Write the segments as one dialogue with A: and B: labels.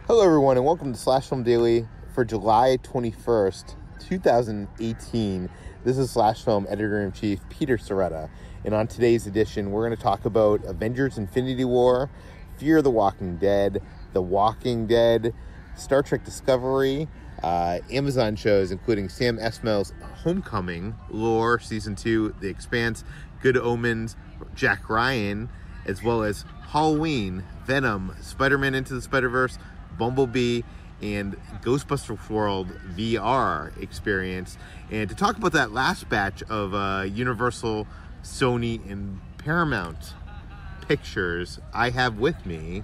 A: Hello, everyone, and welcome to Slash Film Daily for July 21st, 2018. This is Slash Film Editor-in-Chief Peter Sciretta, and on today's edition, we're going to talk about Avengers Infinity War, Fear the Walking Dead, The Walking Dead, Star Trek Discovery, Amazon shows including Sam Esmail's Homecoming, Lore Season 2, The Expanse, Good Omens, Jack Ryan, as well as Halloween, Venom, Spider-Man Into the Spider-Verse, Bumblebee, and Ghostbusters World VR experience. And to talk about that last batch of Universal, Sony, and Paramount Pictures, I have with me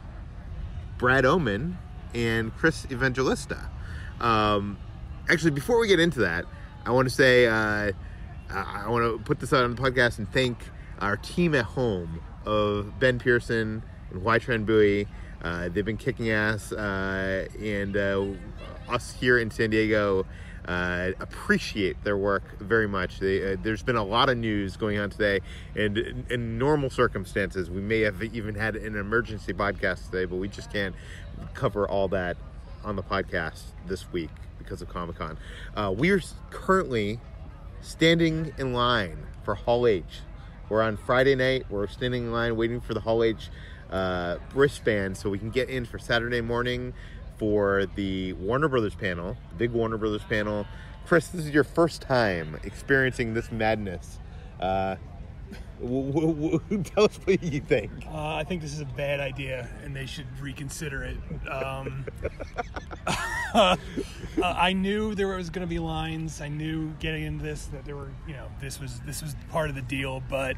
A: Brad Oman and Chris Evangelista. Actually, before we get into that, I want to say I want to put this out on the podcast and thank our team at home of Ben Pearson and Wytran Bowie. They've been kicking ass, and us here in San Diego appreciate their work very much. There's been a lot of news going on today, and in normal circumstances, we may have even had an emergency podcast today, but we just can't cover all that on the podcast this week because of Comic-Con. We are currently standing in line for Hall H. We're on Friday night. We're standing in line waiting for the Hall H wristband so we can get in for Saturday morning for the Warner Brothers panel, the big Warner Brothers panel. Chris, this is your first time experiencing this madness. Tell us what you think.
B: I think this is a bad idea, and they should reconsider it. I knew there was going to be lines. I knew getting into this that there were, this was part of the deal. But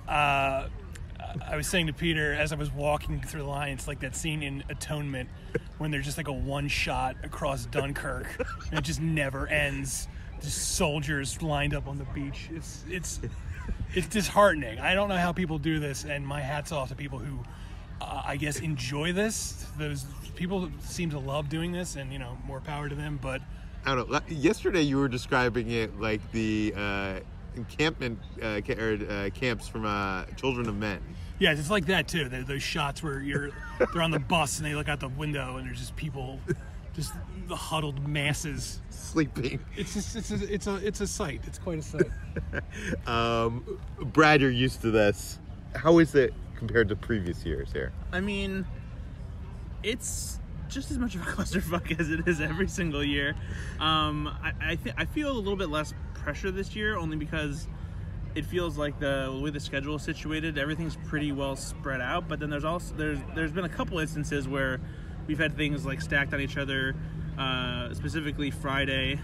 B: I was saying to Peter as I was walking through the line, it's like that scene in Atonement when there's just like a one shot across Dunkirk, and it just never ends. Just soldiers lined up on the beach. It's disheartening. I don't know how people do this, and my hat's off to people who, I guess, enjoy this. Those people seem to love doing this, and, more power to them, but...
A: I don't know. Yesterday you were describing it like the encampment camps from Children of Men.
B: Yeah, it's like that, too. Those shots where they're on the bus, and they look out the window, and there's just people... Just the huddled masses
A: sleeping.
B: It's a sight. It's quite a sight.
A: Brad, you're used to this. How is it compared to previous years here?
C: I mean, it's just as much of a clusterfuck as it is every single year. I feel a little bit less pressure this year, only because it feels like the way the schedule is situated, everything's pretty well spread out. But then there's been a couple instances where we've had things like stacked on each other. Specifically Friday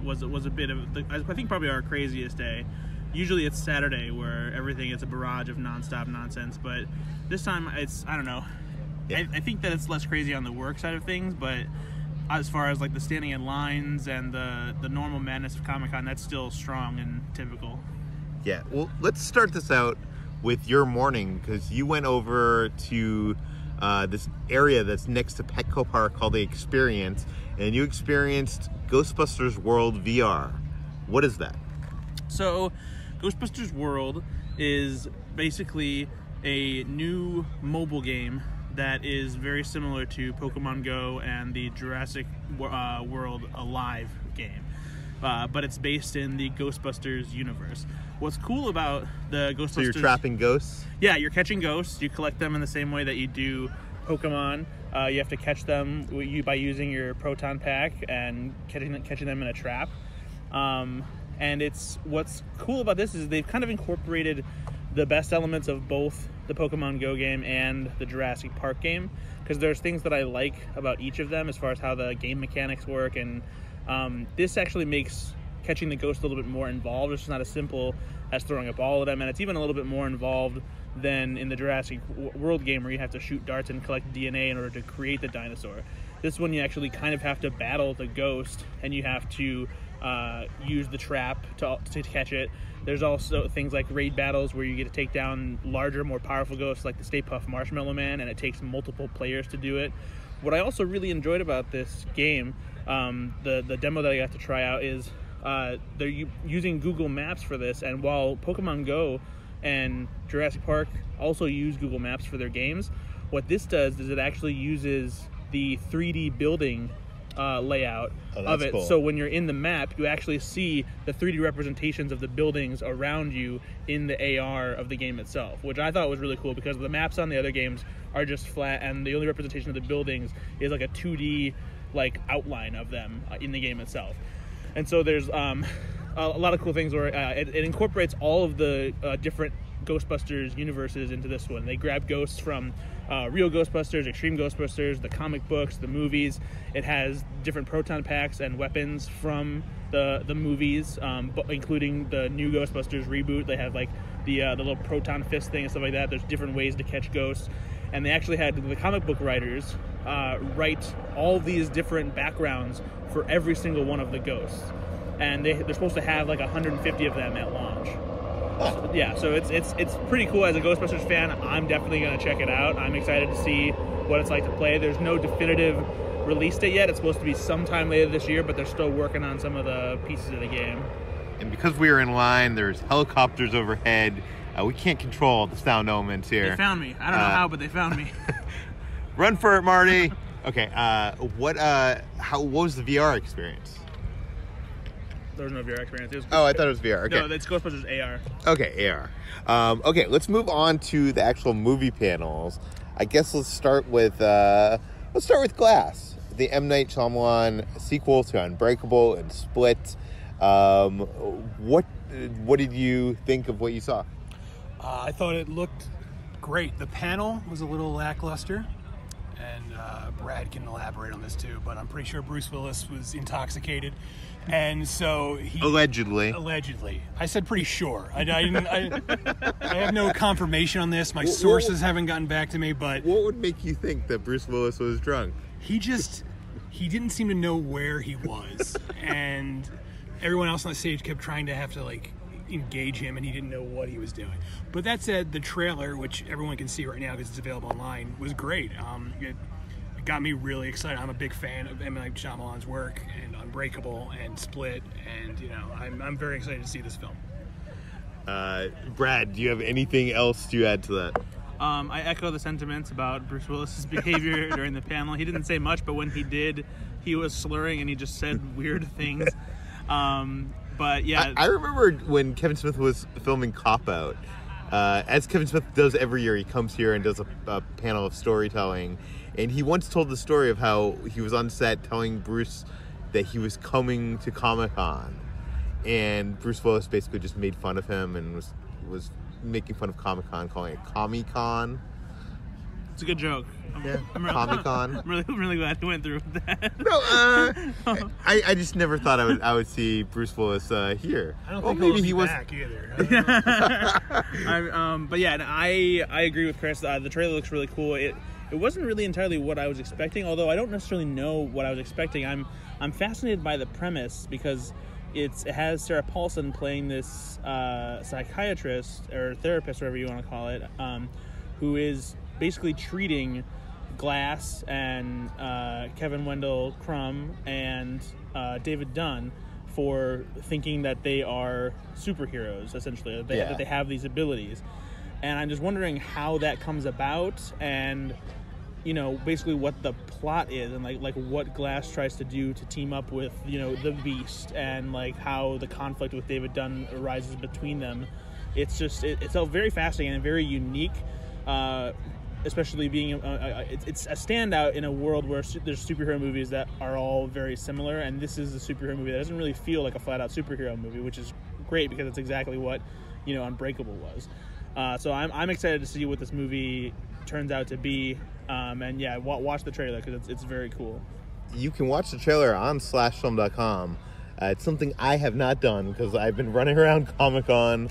C: was a bit of I think probably our craziest day. Usually it's Saturday where everything is a barrage of nonstop nonsense, but this time it's, I don't know. Yeah. I think that it's less crazy on the work side of things, but as far as like the standing in lines and the normal madness of Comic-Con, that's still strong and typical.
A: Yeah, well, let's start this out with your morning, because you went over to this area that's next to Petco Park called The Experience, and you experienced Ghostbusters World VR. What is that?
C: So, Ghostbusters World is basically a new mobile game that is very similar to Pokemon Go and the Jurassic World Alive game. But it's based in the Ghostbusters universe. What's cool about the Ghostbusters... So
A: you're trapping ghosts?
C: Yeah, you're catching ghosts. You collect them in the same way that you do Pokemon. You have to catch them by using your proton pack and catching them in a trap. And what's cool about this is they've kind of incorporated the best elements of both the Pokemon Go game and the Jurassic Park game, because there's things that I like about each of them as far as how the game mechanics work, and this actually makes catching the ghost a little bit more involved. It's not as simple as throwing a ball at them, and it's even a little bit more involved than in the Jurassic World game where you have to shoot darts and collect DNA in order to create the dinosaur. This one you actually kind of have to battle the ghost, and you have to use the trap to catch it. There's also things like raid battles where you get to take down larger, more powerful ghosts like the Stay Puft Marshmallow Man, and it takes multiple players to do it. What I also really enjoyed about this game, the demo that I got to try out, is they're using Google Maps for this, and while Pokemon Go and Jurassic Park also use Google Maps for their games, what this does is it actually uses the 3D building layout of it.
A: Cool.
C: So when you're in the map, you actually see the 3D representations of the buildings around you in the AR of the game itself, which I thought was really cool because the maps on the other games are just flat, and the only representation of the buildings is like a 2D like outline of them in the game itself. And so there's a lot of cool things where it incorporates all of the different Ghostbusters universes into this one. They grab ghosts from real Ghostbusters, Extreme Ghostbusters, the comic books, the movies. It has different proton packs and weapons from the movies, including the new Ghostbusters reboot. They have like the little proton fist thing and stuff like that. There's different ways to catch ghosts. And they actually had the comic book writers write all these different backgrounds for every single one of the ghosts. And they're supposed to have like 150 of them at launch. So, yeah, so it's pretty cool. As a Ghostbusters fan, I'm definitely going to check it out. I'm excited to see what it's like to play. There's no definitive release date yet. It's supposed to be sometime later this year, but they're still working on some of the pieces of the game.
A: And because we are in line, there's helicopters overhead. We can't control the sound Omens here.
C: They found me. I don't know how, but they found me.
A: Run for it, Marty. Okay, what was the VR experience?
C: There was no VR experience. It was
A: I thought it was VR. Okay.
C: No, it's Ghostbusters AR.
A: Okay, AR. Okay, let's move on to the actual movie panels. I guess let's start with Glass, the M. Night Shyamalan sequel to Unbreakable and Split. What did you think of what you saw?
B: I thought it looked great. The panel was a little lackluster, and Brad can elaborate on this too, but I'm pretty sure Bruce Willis was intoxicated, and so he...
A: Allegedly.
B: I said pretty sure. I have no confirmation on this. My sources haven't gotten back to me, but...
A: What would make you think that Bruce Willis was drunk?
B: He didn't seem to know where he was, and everyone else on the stage kept trying to have to, like, engage him, and he didn't know what he was doing. But that said, the trailer, which everyone can see right now because it's available online, was great. It got me really excited. I'm a big fan of M. Night Shyamalan's work, and Unbreakable and Split, and I'm very excited to see this film.
A: Brad, do you have anything else to add to that?
C: I echo the sentiments about Bruce Willis's behavior during the panel. He didn't say much, but when he did, he was slurring and he just said weird things. But yeah,
A: I remember when Kevin Smith was filming Cop Out. As Kevin Smith does every year, he comes here and does a panel of storytelling. And he once told the story of how he was on set telling Bruce that he was coming to Comic-Con. And Bruce Willis basically just made fun of him and was making fun of Comic-Con, calling it Comic-Con.
C: It's a good joke.
A: Yeah, Comic-Con.
C: I'm really glad you went through with that.
A: No, I just never thought I would see Bruce Willis here.
B: I don't think maybe he was back either.
C: But yeah, and I agree with Chris. The trailer looks really cool. It wasn't really entirely what I was expecting, although I don't necessarily know what I was expecting. I'm fascinated by the premise because it has Sarah Paulson playing this psychiatrist or therapist, whatever you want to call it, who is basically treating Glass and Kevin Wendell Crumb and David Dunn for thinking that they are superheroes, essentially, that they have these abilities. And I'm just wondering how that comes about, and basically what the plot is, and like what Glass tries to do to team up with the Beast, and like how the conflict with David Dunn arises between them. It's all very fascinating and very unique. Especially being it's a standout in a world where there's superhero movies that are all very similar, and this is a superhero movie that doesn't really feel like a flat-out superhero movie, which is great because it's exactly what Unbreakable was. So I'm excited to see what this movie turns out to be, and yeah, watch the trailer because it's very cool.
A: You can watch the trailer on /film.com. It's something I have not done because I've been running around Comic-Con,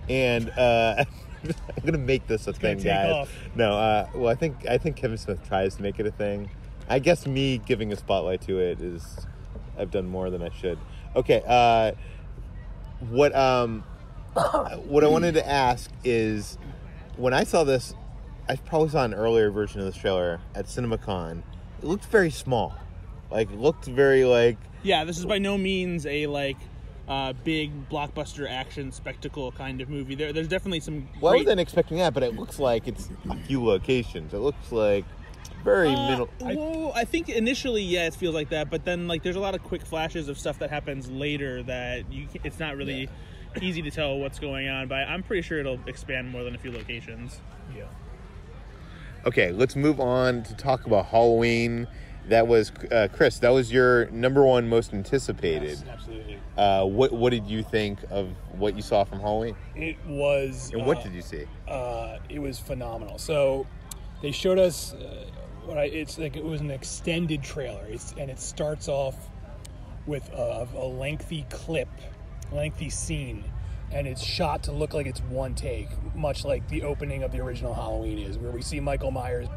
A: and I'm gonna make this a thing, guys.
B: Off.
A: No, well, I think Kevin Smith tries to make it a thing. I guess me giving a spotlight to it is, I've done more than I should. Okay, what I wanted to ask is, when I saw this, I probably saw an earlier version of this trailer at CinemaCon. It looked very small, looked very
C: Yeah, this is by no means a big blockbuster action spectacle kind of movie. There's definitely some.
A: Well, I wasn't expecting that, but it looks like it's a few locations. It looks like very middle.
C: Well, I think initially, it feels like that, but then like there's a lot of quick flashes of stuff that happens later that it's not really easy to tell what's going on. But I'm pretty sure it'll expand more than a few locations.
B: Yeah.
A: Okay, let's move on to talk about Halloween. That was Chris. That was your number one most anticipated.
B: Yes, absolutely.
A: What did you think of what you saw from Halloween?
B: It was.
A: And what did you see?
B: It was phenomenal. So they showed us. It's like it was an extended trailer, and it starts off with a lengthy clip, lengthy scene, and it's shot to look like it's one take, much like the opening of the original Halloween is, where we see Michael Myers.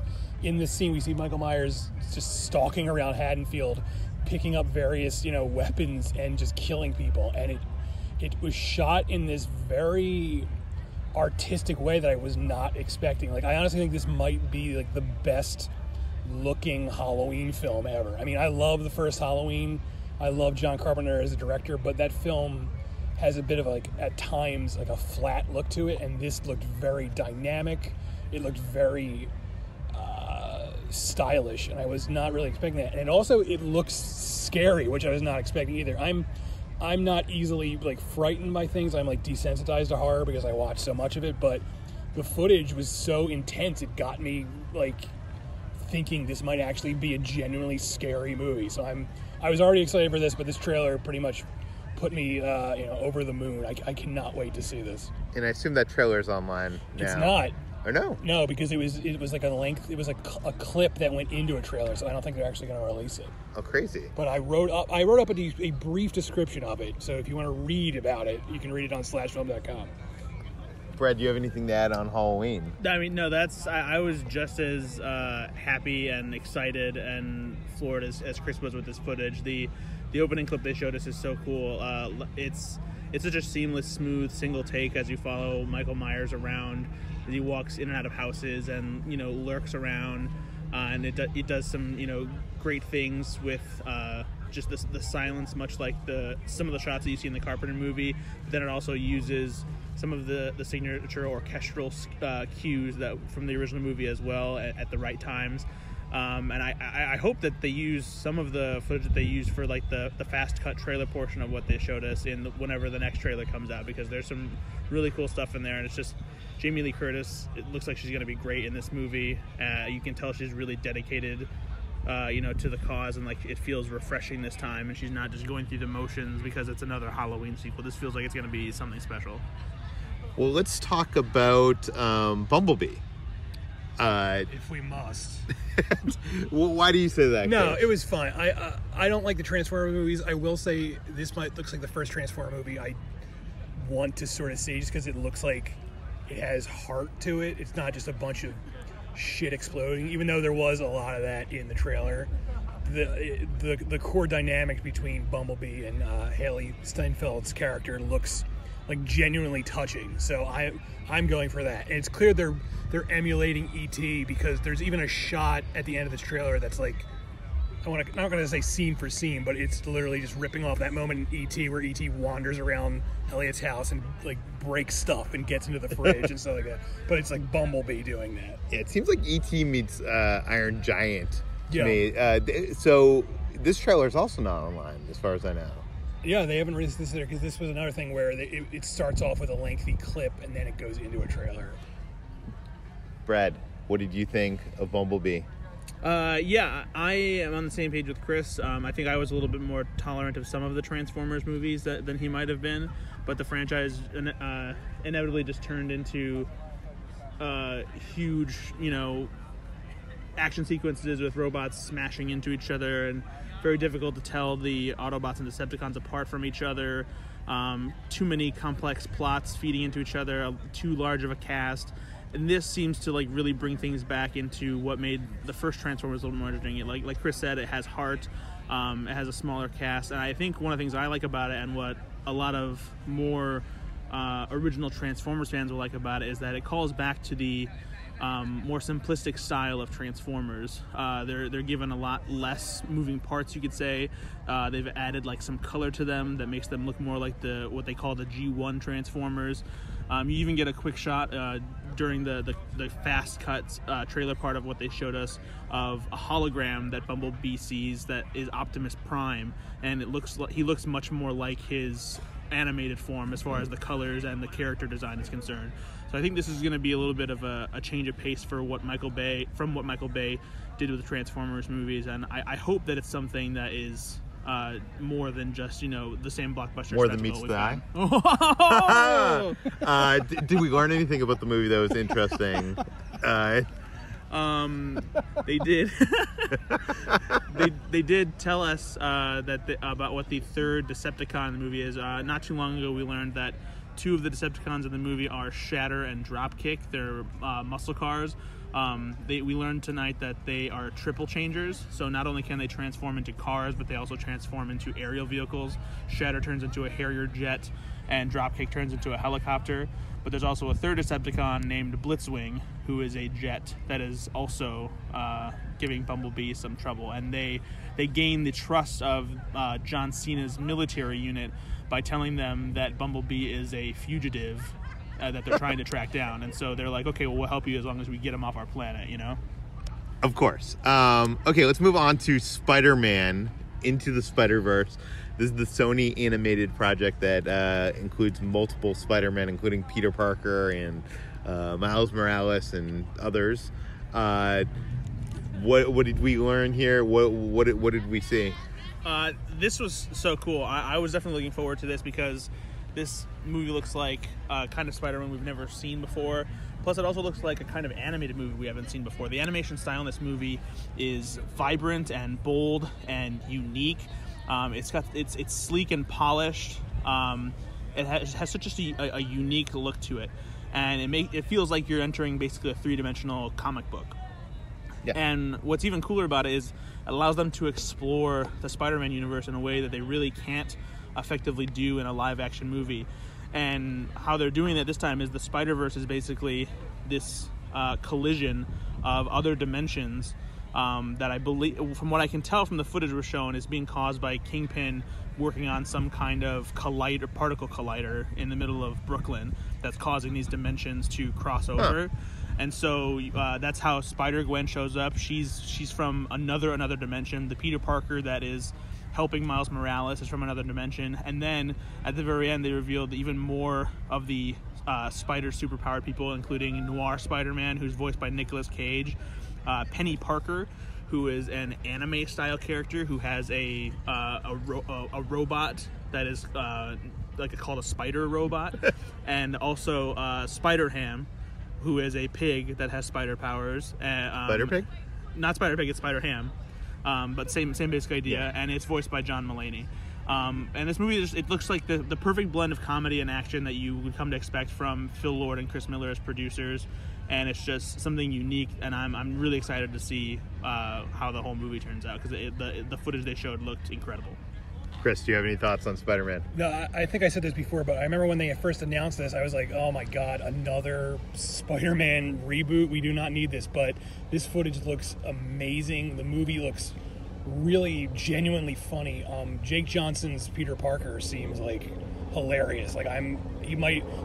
B: In this scene, we see Michael Myers just stalking around Haddonfield, picking up various, weapons and just killing people. And it was shot in this very artistic way that I was not expecting. Like, I honestly think this might be like the best looking Halloween film ever. I mean, I love the first Halloween. I love John Carpenter as a director, but that film has a bit of at times a flat look to it, and this looked very dynamic. It looked very stylish, and I was not really expecting that. And also it looks scary, which I was not expecting either. I'm not easily frightened by things. I'm desensitized to horror because I watch so much of it, but the footage was so intense it got me thinking this might actually be a genuinely scary movie. So I was already excited for this, but this trailer pretty much put me over the moon. I cannot wait to see this.
A: And I assume that trailer is online now.
B: It's not.
A: Or no?
B: No, because it was it was a clip that went into a trailer, so I don't think they're actually going to release it.
A: Oh, crazy.
B: But I wrote up a brief description of it, so if you want to read about it, you can read it on /film.com.
A: Brad, do you have anything to add on Halloween?
C: I mean, no, I was just as happy and excited and floored as Chris was with this footage. The opening clip they showed us is so cool. It's such a seamless, smooth, single take as you follow Michael Myers around as he walks in and out of houses and lurks around, and it does some great things with just the silence, much like some of the shots that you see in the Carpenter movie. But then it also uses some of the signature orchestral cues that from the original movie as well at the right times. And I hope that they use some of the footage that they used for the fast cut trailer portion of what they showed us whenever the next trailer comes out, because there's some really cool stuff in there, and it's just Jamie Lee Curtis. It looks like she's going to be great in this movie. You can tell she's really dedicated to the cause, and it feels refreshing this time, and she's not just going through the motions because it's another Halloween sequel. This feels like it's going to be something special.
A: Well, let's talk about Bumblebee.
B: If we must.
A: Well, why do you say that?
B: No,
A: Chris?
B: it was fine. I don't like the Transformer looks like the first Transformer movie I want to sort of see, just because it looks like it has heart to it. It's not just a bunch of shit exploding, even though there was a lot of that in the trailer. The core dynamic between Bumblebee and Haley Steinfeld's character looks genuinely touching, so I'm going for that. And it's clear they're emulating E.T. because there's even a shot at the end of this trailer that's I'm not going to say scene for scene, but it's literally just ripping off that moment in E.T. where E.T. wanders around Elliot's house and breaks stuff and gets into the fridge and stuff like that. But it's Bumblebee doing that.
A: Yeah, it seems like E.T. meets Iron Giant to
B: Yeah.
A: me. So this trailer is also not online, as far as I know.
B: Yeah, they haven't released this either, because this was another thing where it starts off with a lengthy clip and then it goes into a trailer.
A: Brad, what did you think of Bumblebee?
C: Yeah, I am on the same page with Chris. I think I was a little bit more tolerant of some of the Transformers movies than he might have been, but the franchise inevitably just turned into huge, action sequences with robots smashing into each other, and very difficult to tell the Autobots and Decepticons apart from each other. Too many complex plots feeding into each other, too large of a cast. And this seems to really bring things back into what made the first Transformers a little more interesting. Like Chris said, it has heart, it has a smaller cast, and I think one of the things I like about it, and what a lot of more original Transformers fans will like about it, is that it calls back to the more simplistic style of Transformers. They're given a lot less moving parts, you could say. They've added some color to them that makes them look more like what they call the G1 Transformers. You even get a quick shot during the fast cuts trailer part of what they showed us of a hologram that Bumblebee sees that is Optimus Prime, and he looks much more like his animated form as far as the colors and the character design is concerned. So I think this is going to be a little bit of a change of pace for what Michael Bay did with the Transformers movies, and I hope that it's something that is more than just, the same blockbuster.
A: More than meets the eye. Did we learn anything about the movie that was interesting?
C: They did. they did tell us about what the third Decepticon in the movie is. Not too long ago, we learned that two of the Decepticons in the movie are Shatter and Dropkick. They're muscle cars. We learned tonight that they are triple changers, so not only can they transform into cars, but they also transform into aerial vehicles. Shatter turns into a Harrier jet, and Dropkick turns into a helicopter. But there's also a third Decepticon named Blitzwing, who is a jet that is also giving Bumblebee some trouble. And they gain the trust of John Cena's military unit by telling them that Bumblebee is a fugitive that they're trying to track down. And so they're like, okay, well, we'll help you as long as we get him off our planet,
A: Of course. Okay, let's move on to Spider-Man Into the Spider-Verse. This is the Sony animated project that includes multiple Spider-Men, including Peter Parker and Miles Morales and others. What did we learn here? What did we see?
C: This was so cool. I was definitely looking forward to this because this movie looks like kind of Spider-Man we've never seen before. Plus, it also looks like a kind of animated movie we haven't seen before. The animation style in this movie is vibrant and bold and unique. It's sleek and polished. It has such a unique look to it, and it feels like you're entering basically a three-dimensional comic book. Yeah. And what's even cooler about it is it allows them to explore the Spider-Man universe in a way that they really can't effectively do in a live-action movie. And how they're doing it this time is the Spider-Verse is basically this collision of other dimensions that I believe, from what I can tell from the footage we're shown, is being caused by Kingpin working on some kind of particle collider in the middle of Brooklyn that's causing these dimensions to cross over. And so that's how Spider-Gwen shows up. She's from another dimension. The Peter Parker that is helping Miles Morales is from another dimension. And then at the very end, they revealed even more of the Spider superpowered people, including Noir Spider-Man, who's voiced by Nicolas Cage, Penny Parker, who is an anime style character who has a robot that is called a spider robot, and also Spider-Ham, who is a pig that has spider powers.
A: Spider Pig?
C: Not Spider Pig, it's Spider-Ham. But same basic idea, yeah. And it's voiced by John Mulaney. And this movie, it looks like the perfect blend of comedy and action that you would come to expect from Phil Lord and Chris Miller as producers. And it's just something unique, and I'm really excited to see how the whole movie turns out, because the footage they showed looked incredible.
A: Chris, do you have any thoughts on Spider-Man?
B: No, I think I said this before, but I remember when they first announced this, I was like, oh my god, another Spider-Man reboot. We do not need this, but this footage looks amazing. The movie looks really genuinely funny. Jake Johnson's Peter Parker seems like hilarious. Like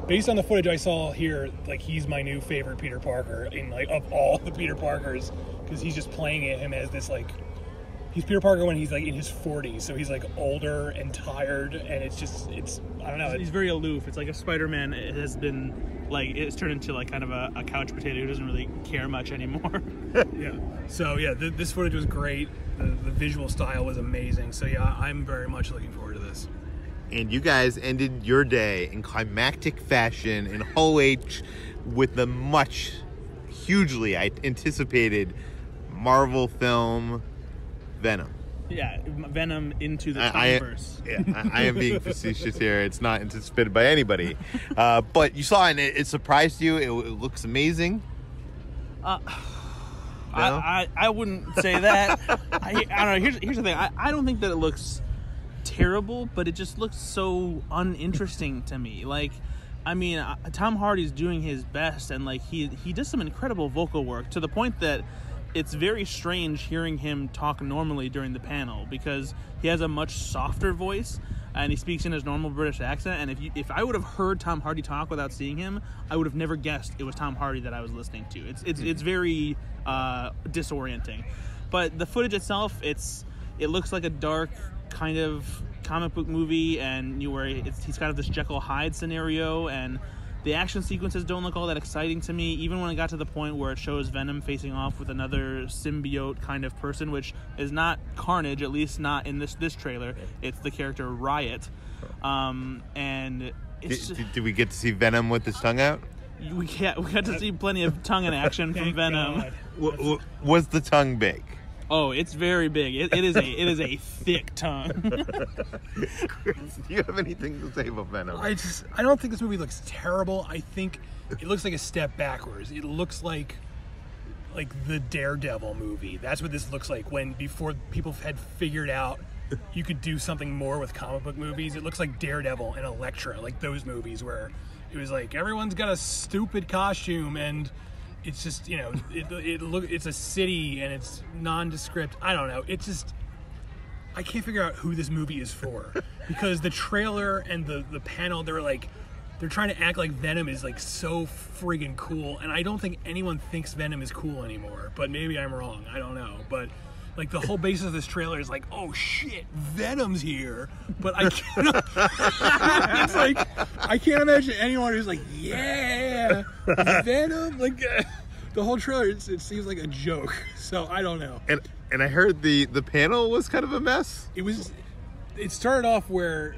B: based on the footage I saw here, like he's my new favorite Peter Parker of all the Peter Parkers, because he's just playing him as this he's Peter Parker when he's in his 40s, so he's older and tired, and it's I don't know.
C: He's very aloof. It's like if Spider-Man has been it's turned into kind of a couch potato who doesn't really care much anymore.
B: Yeah. So yeah, this footage was great. The visual style was amazing. So yeah, I'm very much looking forward to this.
A: And you guys ended your day in climactic fashion in Hall H with the hugely anticipated Marvel film Venom.
C: Yeah, Venom Into the Spider-Verse.
A: I am being facetious here. It's not anticipated by anybody. But you saw it and it surprised you. It looks amazing.
C: I wouldn't say that. I don't know. Here's the thing. I don't think that it looks terrible, but it just looks so uninteresting to me. Tom Hardy's doing his best, and he does some incredible vocal work to the point that it's very strange hearing him talk normally during the panel, because he has a much softer voice. and he speaks in his normal British accent. And if I would have heard Tom Hardy talk without seeing him, I would have never guessed it was Tom Hardy that I was listening to. It's very disorienting. But the footage itself, it looks like a dark kind of comic book movie, and he's kind of this Jekyll Hyde scenario, and the action sequences don't look all that exciting to me, even when it got to the point where it shows Venom facing off with another symbiote kind of person, which is not Carnage, at least not in this trailer. It's the character Riot. And
A: did we get to see Venom with his tongue out?
C: We got to see plenty of tongue in action from Venom.
A: Was the tongue big?
C: Oh, it's very big. It is a thick tongue.
A: Chris, do you have anything to say about Venom?
B: I don't think this movie looks terrible. I think it looks like a step backwards. It looks like the Daredevil movie. That's what this looks like before people had figured out you could do something more with comic book movies. It looks like Daredevil and Elektra, like those movies where it was like everyone's got a stupid costume and it's just, it's a city and it's nondescript. I don't know. I can't figure out who this movie is for because the trailer and the panel, they're trying to act like Venom is like so friggin' cool, and I don't think anyone thinks Venom is cool anymore. But maybe I'm wrong. I don't know. But like the whole basis of this trailer is like, oh shit, Venom's here. But I can't. It's like I can't imagine anyone who's like, yeah, Venom. Like the whole trailer, it seems like a joke. So I don't know.
A: And I heard the panel was kind of a mess.
B: It started off where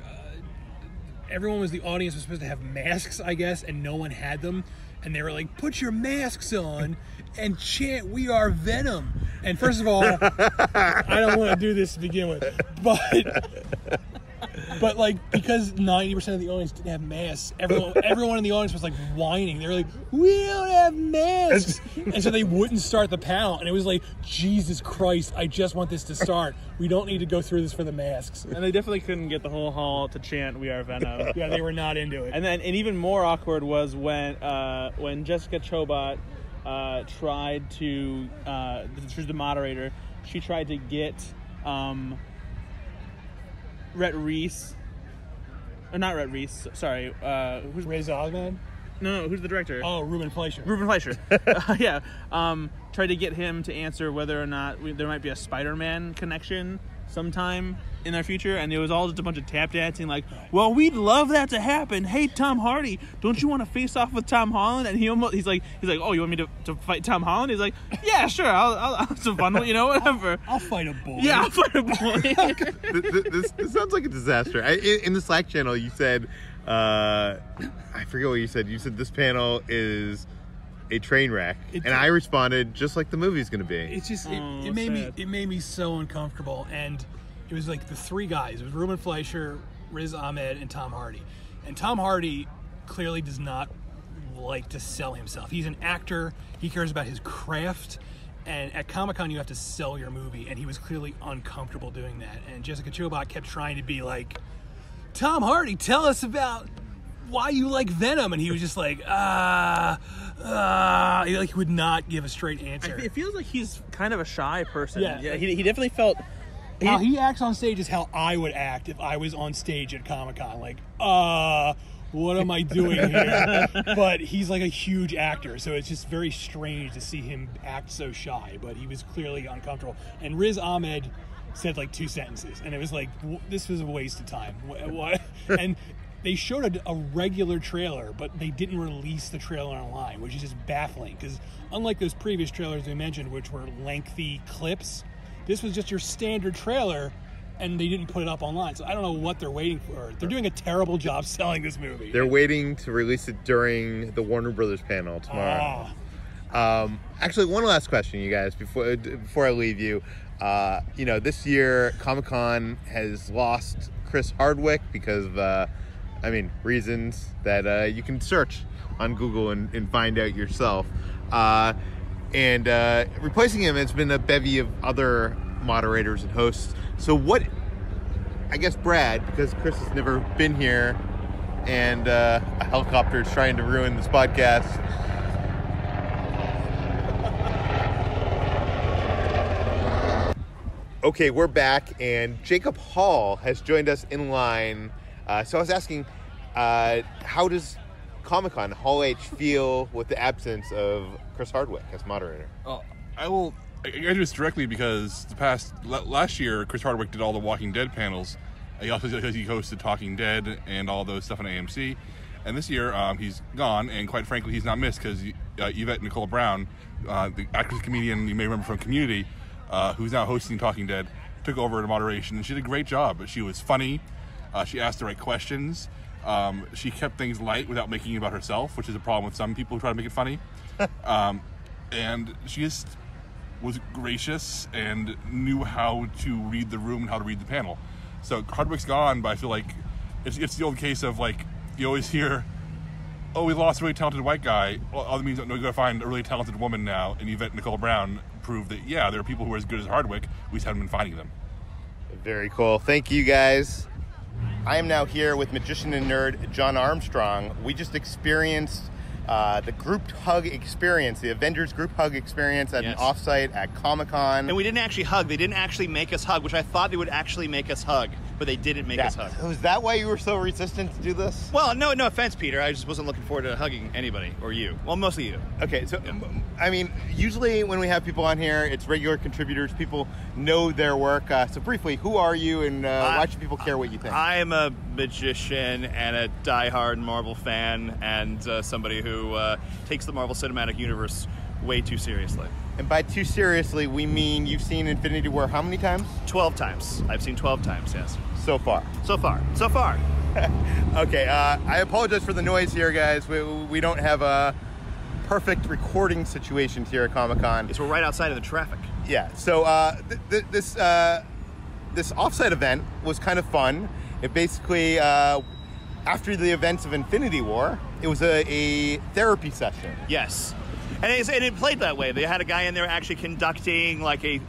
B: the audience was supposed to have masks, I guess, and no one had them. And they were like, put your masks on and chant, we are Venom. And first of all, I don't want to do this to begin with. But like, because 90% of the audience didn't have masks, everyone in the audience was like whining. They were like, we don't have masks. And so they wouldn't start the panel. And it was like, Jesus Christ, I just want this to start. We don't need to go through this for the masks.
C: And they definitely couldn't get the whole hall to chant, we are Venom.
B: Yeah, they were not into it.
C: And even more awkward was when Jessica Chobot tried to, she's the moderator, she tried to get Rhett Reese, or not Rhett Reese, sorry,
B: who's Riz Ahmed?
C: No, who's the director?
B: Oh, Ruben Fleischer.
C: Yeah. Tried to get him to answer whether or not there might be a Spider-Man connection sometime in our future, and it was all just a bunch of tap dancing like, well, we'd love that to happen. Hey, Tom Hardy, don't you want to face off with Tom Holland? And he's like, oh, you want me to fight Tom Holland? He's like, yeah, sure, I'll have some fun, whatever.
B: I'll fight a bully.
C: Yeah, I'll fight a bully.
A: This sounds like a disaster. In the Slack channel, you said, I forget what you said. You said this panel is a train wreck, and I responded just like the movie's going to be.
B: It's just it made me so uncomfortable, and it was like the three guys. It was Ruben Fleischer, Riz Ahmed, and Tom Hardy. And Tom Hardy clearly does not like to sell himself. He's an actor. He cares about his craft. And at Comic-Con, you have to sell your movie, and he was clearly uncomfortable doing that. And Jessica Chobot kept trying to be like, Tom Hardy, tell us about why you like Venom. And he was just like, he would not give a straight answer.
C: It feels like he's kind of a shy person.
B: Yeah.
C: He definitely felt...
B: How he acts on stage is how I would act if I was on stage at Comic-Con. Like, what am I doing here? But he's like a huge actor, so it's just very strange to see him act so shy. But he was clearly uncomfortable. And Riz Ahmed said like 2 sentences, and it was like, this was a waste of time. What? And they showed a regular trailer, but they didn't release the trailer online, which is just baffling. Because unlike those previous trailers we mentioned, which were lengthy clips, this was just your standard trailer, and they didn't put it up online. So I don't know what they're waiting for. They're doing a terrible job selling this movie.
A: They're waiting to release it during the Warner Brothers panel tomorrow. Actually, one last question, you guys, before I leave you. This year, Comic-Con has lost Chris Hardwick because of, reasons that you can search on Google and find out yourself. And replacing him has been a bevy of other moderators and hosts. So I guess Brad, because Chris has never been here and a helicopter is trying to ruin this podcast. Okay, we're back, and Jacob Hall has joined us in line. So I was asking, how does Comic-Con Hall H feel with the absence of Chris Hardwick as moderator?
D: I answer this directly because last year Chris Hardwick did all the Walking Dead panels. He hosted Talking Dead and all those stuff on AMC. And this year he's gone, and quite frankly, he's not missed because Yvette Nicole Brown, the actress comedian you may remember from Community, who's now hosting Talking Dead, took over the moderation, and she did a great job. She was funny. She asked the right questions. She kept things light without making it about herself, which is a problem with some people who try to make it funny. And she just was gracious and knew how to read the room and how to read the panel. So Hardwick's gone, but I feel like it's the old case of, like, you always hear, oh, we lost a really talented white guy. Well, that means no, we got to find a really talented woman now. And Yvette Nicole Brown proved that, yeah, there are people who are as good as Hardwick. We just haven't been finding them.
A: Very cool. Thank you, guys. I am now here with magician and nerd Jon Armstrong. We just experienced the group hug experience, the Avengers group hug experience at an offsite at Comic-Con.
E: And we didn't actually hug. They didn't actually make us hug, which I thought they would actually make us hug, but they didn't make us hug.
A: Was that why you were so resistant to do this?
E: Well, no offense, Peter. I just wasn't looking forward to hugging anybody, or you. Well, mostly you.
A: Okay, so, I mean, usually when we have people on here, it's regular contributors. People know their work. So briefly, who are you, and why should people care what you think?
E: I am a magician and a diehard Marvel fan, and somebody who takes the Marvel Cinematic Universe way too seriously.
A: And by too seriously, we mean you've seen Infinity War how many times?
E: 12 times. I've seen 12 times, yes.
A: So far. Okay, I apologize for the noise here, guys. We don't have a perfect recording situations here at Comic-Con.
E: Yes, we're right outside of the traffic.
A: Yeah, so this offsite event was kind of fun. It basically, after the events of Infinity War, it was a therapy session.
E: Yes. And it played that way. They had a guy in there actually conducting like a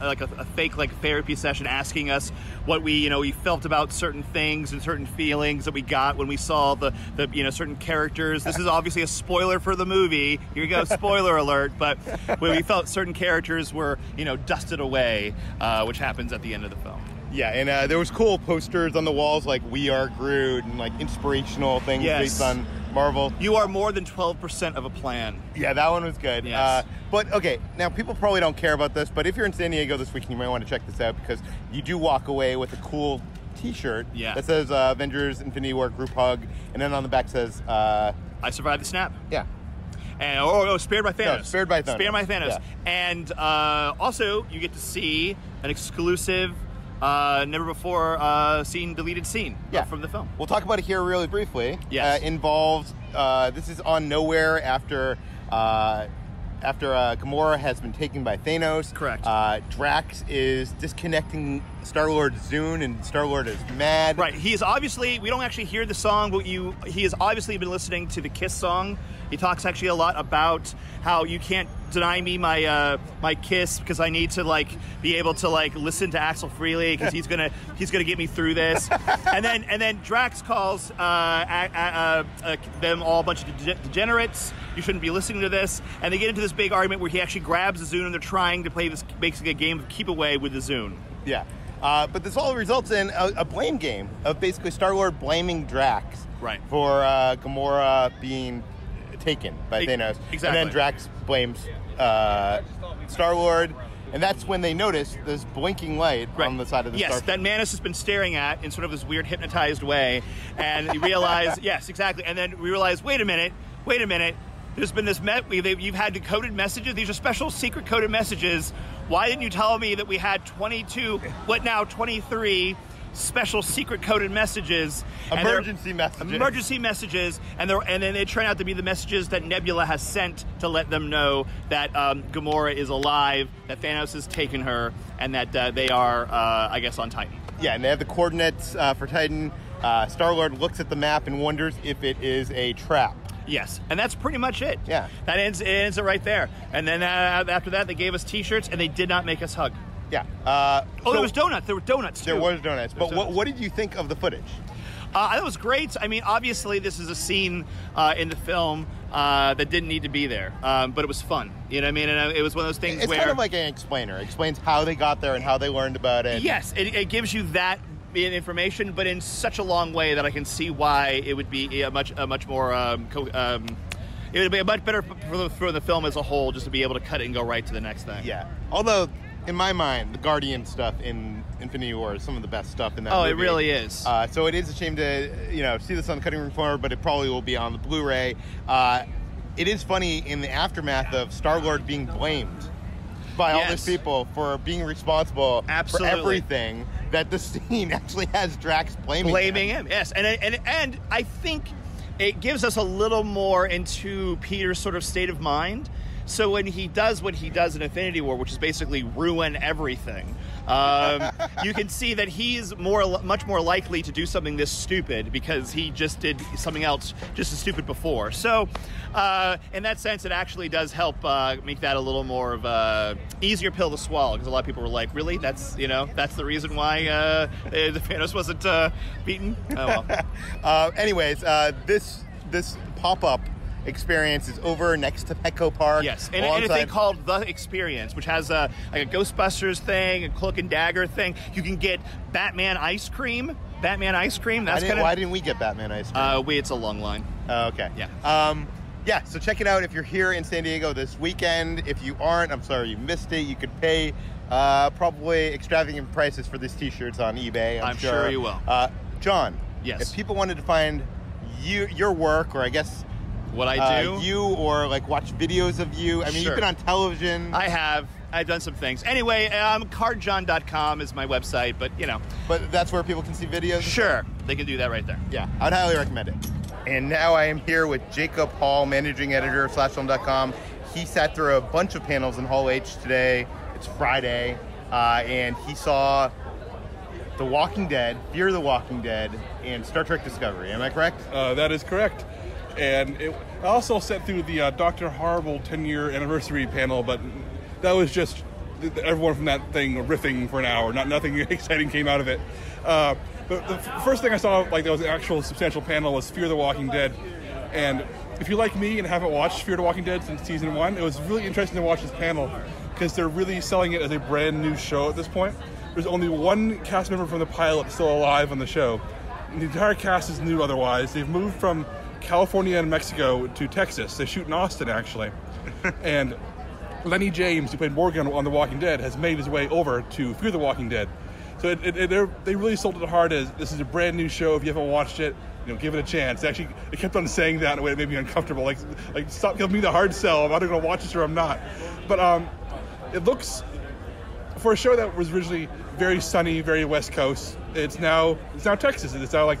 E: fake therapy session, asking us what we felt about certain things and certain feelings that we got when we saw the certain characters. This is obviously a spoiler for the movie. Here you go, spoiler alert. But when we felt certain characters were dusted away, which happens at the end of the film.
A: Yeah, and there was cool posters on the walls like "We Are Groot" and like inspirational things based on Marvel.
E: You are more than 12% of a plan.
A: Yeah, that one was good.
E: Yes.
A: But okay, now people probably don't care about this, but if you're in San Diego this weekend, you might want to check this out because you do walk away with a cool T-shirt that says Avengers Infinity War Group Hug, and then on the back says
E: I survived the snap.
A: Yeah.
E: And spared by Thanos.
A: No, spared by Thanos.
E: Spared by Thanos.
A: Yeah.
E: And also, you get to see an exclusive, never before seen deleted scene from the film.
A: We'll talk about it here really briefly.
E: Yes.
A: Involves this is on Nowhere after Gamora has been taken by Thanos.
E: Correct.
A: Drax is disconnecting Star-Lord's Zune, and Star-Lord is mad.
E: Right. He is obviously, we don't actually hear the song, but he has obviously been listening to the Kiss song. He talks actually a lot about how you can't deny me my my kiss because I need to be able to listen to Axel freely because he's gonna get me through this. and then Drax calls them all a bunch of degenerates. You shouldn't be listening to this. And they get into this big argument where he actually grabs the Zune and they're trying to play this basically a game of keep away with the Zune.
A: Yeah. But this all results in a blame game of basically Star-Lord blaming Drax for Gamora being taken by Thanos.
E: Exactly.
A: And then Drax blames Star-Lord, and that's when they notice this blinking light on the side of the
E: Yes,
A: starship.
E: that Manus has been staring at in sort of this weird hypnotized way, and you realize, yes, exactly, and then we realize, wait a minute, there's been this, you've had decoded messages, these are special secret coded messages. Why didn't you tell me that we had 23 special secret coded messages,
A: emergency
E: messages, and then they turn out to be the messages that Nebula has sent to let them know that Gamora is alive, that Thanos has taken her, and that they are, I guess, on Titan.
A: Yeah, and they have the coordinates for Titan. Star-Lord looks at the map and wonders if it is a trap.
E: Yes, and that's pretty much it.
A: Yeah,
E: that ends it right there. And then after that, they gave us T-shirts, and they did not make us hug.
A: Yeah.
E: There was donuts. There were donuts, too.
A: There was donuts. But what did you think of the footage?
E: That was great. I mean, obviously, this is a scene in the film that didn't need to be there, but it was fun. You know what I mean? And it was one of those things
A: It's
E: where
A: kind of like an explainer. It explains how they got there and how they learned about it.
E: Yes, it gives you that information, but in such a long way that I can see why it would be a much more. It would be much better for the film as a whole, just to be able to cut it and go right to the next thing.
A: Yeah. Although, in my mind, the Guardian stuff in Infinity War is some of the best stuff in that movie.
E: Oh, it really is.
A: So it is a shame to, see this on the cutting room floor, but it probably will be on the Blu-ray. It is funny in the aftermath of Star-Lord being blamed by all these people for being responsible for everything, that the scene actually has Drax blaming him.
E: Yes, and I think it gives us a little more into Peter's sort of state of mind. So when he does what he does in Infinity War, which is basically ruin everything, you can see that he's much more likely to do something this stupid because he just did something else just as stupid before. So in that sense, it actually does help make that a little more of a easier pill to swallow, because a lot of people were like, really? That's the reason why the Thanos wasn't beaten? Oh, well.
A: Anyways, this pop-up experience is over next to Petco Park.
E: Yes, and a thing called The Experience, which has like a Ghostbusters thing, a Cloak and Dagger thing. You can get Batman ice cream. That's
A: why didn't we get Batman ice cream?
E: It's a long line.
A: Okay.
E: Yeah.
A: So check it out if you're here in San Diego this weekend. If you aren't, I'm sorry you missed it. You could pay probably extravagant prices for these T-shirts on eBay.
E: I'm sure you will.
A: John.
E: Yes.
A: If people wanted to find your work, or I guess
E: what I do,
A: you, or like watch videos of you. I mean, You've been on television.
E: I have. I've done some things. Anyway, cardjohn.com is my website, but
A: But that's where people can see videos?
E: Sure. They can do that right there.
A: Yeah, I'd highly recommend it. And now I am here with Jacob Hall, managing editor of SlashFilm.com. He sat through a bunch of panels in Hall H today. It's Friday. And he saw The Walking Dead, Fear the Walking Dead, and Star Trek Discovery. Am I correct?
D: That is correct. And I also sat through the Dr. Horrible 10-year anniversary panel, but that was just everyone from that thing riffing for an hour. Nothing exciting came out of it. But the first thing I saw, that was an actual substantial panel, was Fear the Walking Dead. And if you're like me and haven't watched Fear the Walking Dead since season 1, it was really interesting to watch this panel, because they're really selling it as a brand new show at this point. There's only one cast member from the pilot still alive on the show. And the entire cast is new otherwise. They've moved from California and Mexico to Texas. They shoot in Austin, actually. And Lenny James, who played Morgan on The Walking Dead, has made his way over to Fear the Walking Dead. So they really sold it hard as this is a brand new show. If you haven't watched it, give it a chance. Actually, it kept on saying that in a way that made me uncomfortable. Like stop giving me the hard sell. I'm either going to watch this or I'm not. But it looks, for a show that was originally very sunny, very West Coast, it's now Texas. It's now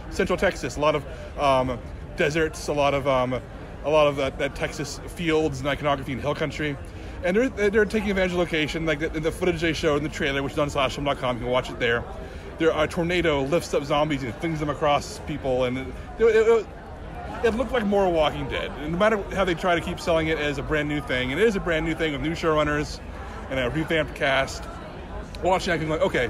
D: Central Texas. A lot of deserts, a lot of that Texas fields and iconography and hill country, and they're taking advantage of location, like the footage they showed in the trailer, which is on SlashFilm.com. You can watch it there. A tornado lifts up zombies and flings them across people, and it looked like more Walking Dead. And no matter how they try to keep selling it as a brand new thing, and it is a brand new thing with new showrunners and a revamped cast. Watching that, I'm like, okay,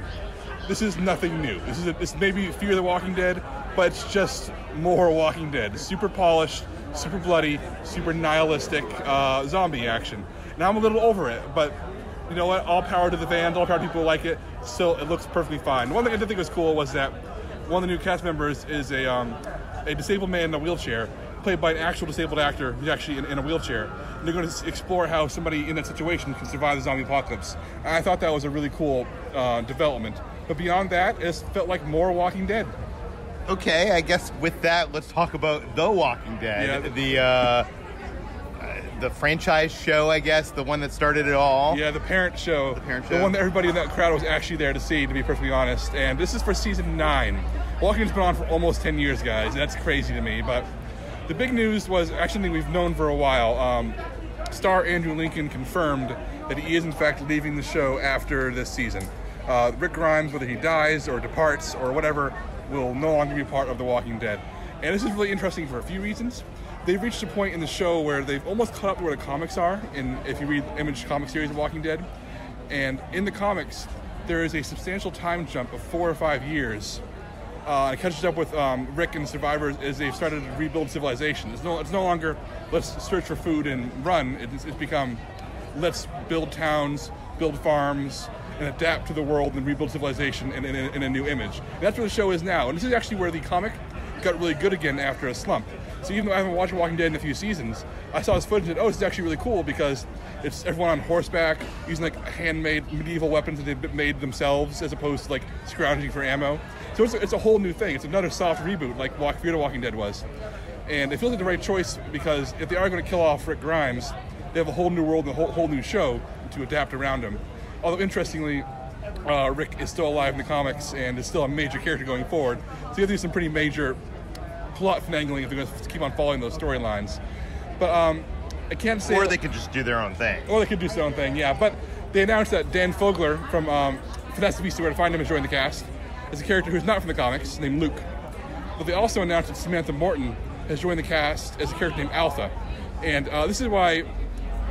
D: this is nothing new. This maybe Fear the Walking Dead, but it's just more Walking Dead. Super polished, super bloody, super nihilistic zombie action. Now I'm a little over it, but you know what? All power to the fans, all power to people who like it. Still, it looks perfectly fine. One thing I did think was cool was that one of the new cast members is a disabled man in a wheelchair, played by an actual disabled actor who's actually in a wheelchair. And they're going to explore how somebody in that situation can survive the zombie apocalypse. And I thought that was a really cool development. But beyond that, it felt like more Walking Dead.
A: Okay, I guess with that, let's talk about The Walking Dead. Yeah. The franchise show, I guess, the one that started it all.
D: Yeah, the parent show. The one that everybody in that crowd was actually there to see, to be perfectly honest. And this is for season 9. Walking Dead's been on for almost 10 years, guys. That's crazy to me. But the big news was actually something we've known for a while. Star Andrew Lincoln confirmed that he is, in fact, leaving the show after this season. Rick Grimes, whether he dies or departs or whatever, will no longer be part of The Walking Dead. And this is really interesting for a few reasons. They've reached a point in the show where they've almost caught up to where the comics are, if you read the Image comic series of Walking Dead. And in the comics, there is a substantial time jump of 4 or 5 years It catches up with Rick and the survivors as they've started to rebuild civilization. It's no longer let's search for food and run. It's become let's build towns, build farms, and adapt to the world and rebuild civilization in a new image. And that's where the show is now. And this is actually where the comic got really good again after a slump. So even though I haven't watched Walking Dead in a few seasons, I saw this footage and this is actually really cool because it's everyone on horseback using like handmade medieval weapons that they've made themselves as opposed to like scrounging for ammo. So it's a whole new thing. It's another soft reboot like Fear the Walking Dead was. And it feels like the right choice because if they are going to kill off Rick Grimes, they have a whole new world and a whole new show to adapt around him. Although interestingly, Rick is still alive in the comics and is still a major character going forward. So you have to do some pretty major plot finagling if they're going to keep on following those storylines. But I can't say...
A: Or they could just do their own thing.
D: Or they could do their own thing, yeah. But they announced that Dan Fogler from Fantastic Beasts Where to Find Him has joined the cast as a character who's not from the comics, named Luke. But they also announced that Samantha Morton has joined the cast as a character named Alpha. And this is why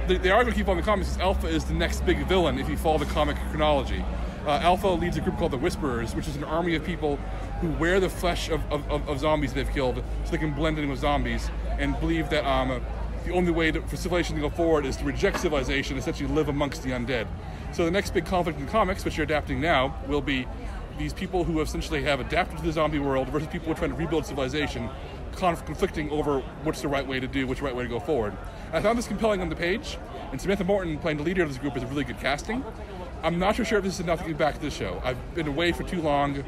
D: they are going to keep on the comics, because Alpha is the next big villain if you follow the comic chronology. Alpha leads a group called the Whisperers, which is an army of people who wear the flesh of zombies they've killed so they can blend in with zombies and believe that the only way for civilization to go forward is to reject civilization and essentially live amongst the undead. So the next big conflict in the comics, which you're adapting now, will be these people who essentially have adapted to the zombie world versus people who are trying to rebuild civilization, conflicting over what's the right way to do, which right way to go forward. And I found this compelling on the page, and Samantha Morton playing the leader of this group is a really good casting. I'm not sure if this is enough to get back to the show. I've been away for too long, and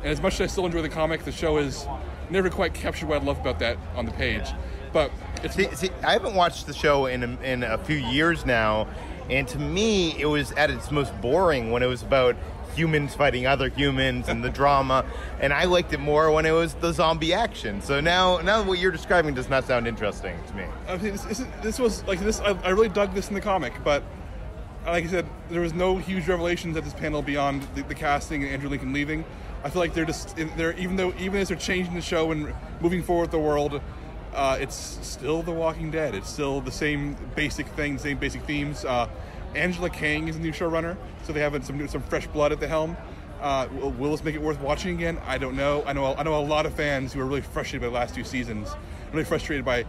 D: as much as I still enjoy the comic, the show is never quite captured what I love about that on the page. But it's...
A: See, I haven't watched the show in a few years now, and to me, it was at its most boring when it was about humans fighting other humans and the drama, and I liked it more when it was the zombie action. So now what you're describing does not sound interesting to me.
D: I mean, this was like this. I really dug this in the comic, but like I said, there was no huge revelations at this panel beyond the casting and Andrew Lincoln leaving. I feel like even as they're changing the show and moving forward with the world, it's still The Walking Dead. It's still the same basic things, same basic themes. Angela Kang is the new showrunner, so they have some fresh blood at the helm. Will this make it worth watching again? I don't know. I know a lot of fans who are really frustrated by the last two seasons, really frustrated by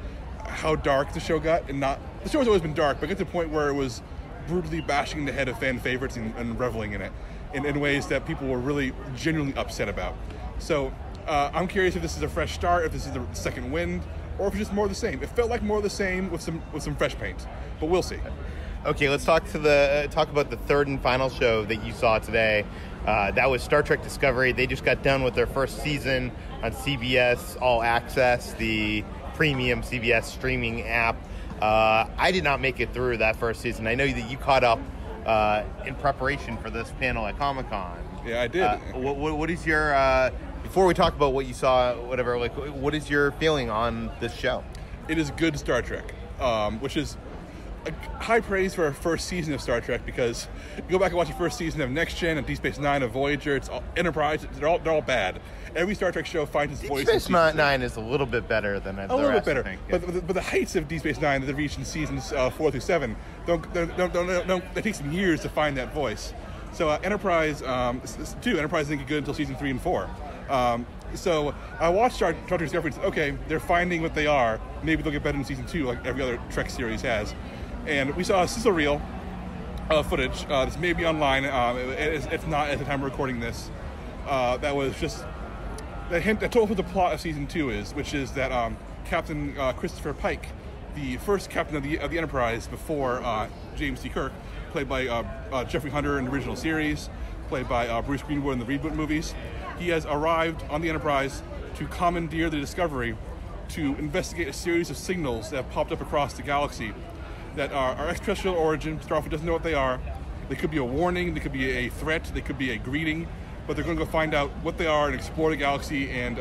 D: how dark the show got, and the show has always been dark, but it got to the point where it was brutally bashing the head of fan favorites and reveling in it in ways that people were really genuinely upset about. So I'm curious if this is a fresh start, if this is the second wind, or if it's just more of the same. It felt like more of the same with some fresh paint, but we'll see.
A: Okay, let's talk about the third and final show that you saw today. That was Star Trek Discovery. They just got done with their first season on CBS All Access, the premium CBS streaming app. I did not make it through that first season. I know that you caught up in preparation for this panel at Comic-Con.
D: Yeah, I did.
A: What is your before we talk about what you saw, whatever? Like, what is your feeling on this show?
D: It is good Star Trek, which is high praise for our first season of Star Trek, because you go back and watch the first season of Next Gen and Deep Space Nine, of Voyager, it's all Enterprise, they're all bad. Every Star Trek show finds its voice.
A: Deep Space Nine is a little bit better than the
D: little
A: rest,
D: bit better,
A: I think, yeah.
D: but the heights of Deep Space Nine that they've reached in seasons 4 through 7 don't it takes some years to find that voice. So Enterprise Enterprise didn't get good until season 3 and 4. So I watched Star Trek Discovery and said, okay, they're finding what they are. Maybe they'll get better in season 2, like every other Trek series has. And we saw a sizzle reel footage that's maybe online. It's not at the time of recording this. That was just that hint that told what the plot of season 2 is, which is that Captain Christopher Pike, the first captain of the Enterprise before James T. Kirk, played by Jeffrey Hunter in the original series, played by Bruce Greenwood in the reboot movies. He has arrived on the Enterprise to commandeer the Discovery to investigate a series of signals that have popped up across the galaxy that are extraterrestrial origin. Starfleet doesn't know what they are. They could be a warning, they could be a threat, they could be a greeting, but they're going to go find out what they are and explore the galaxy and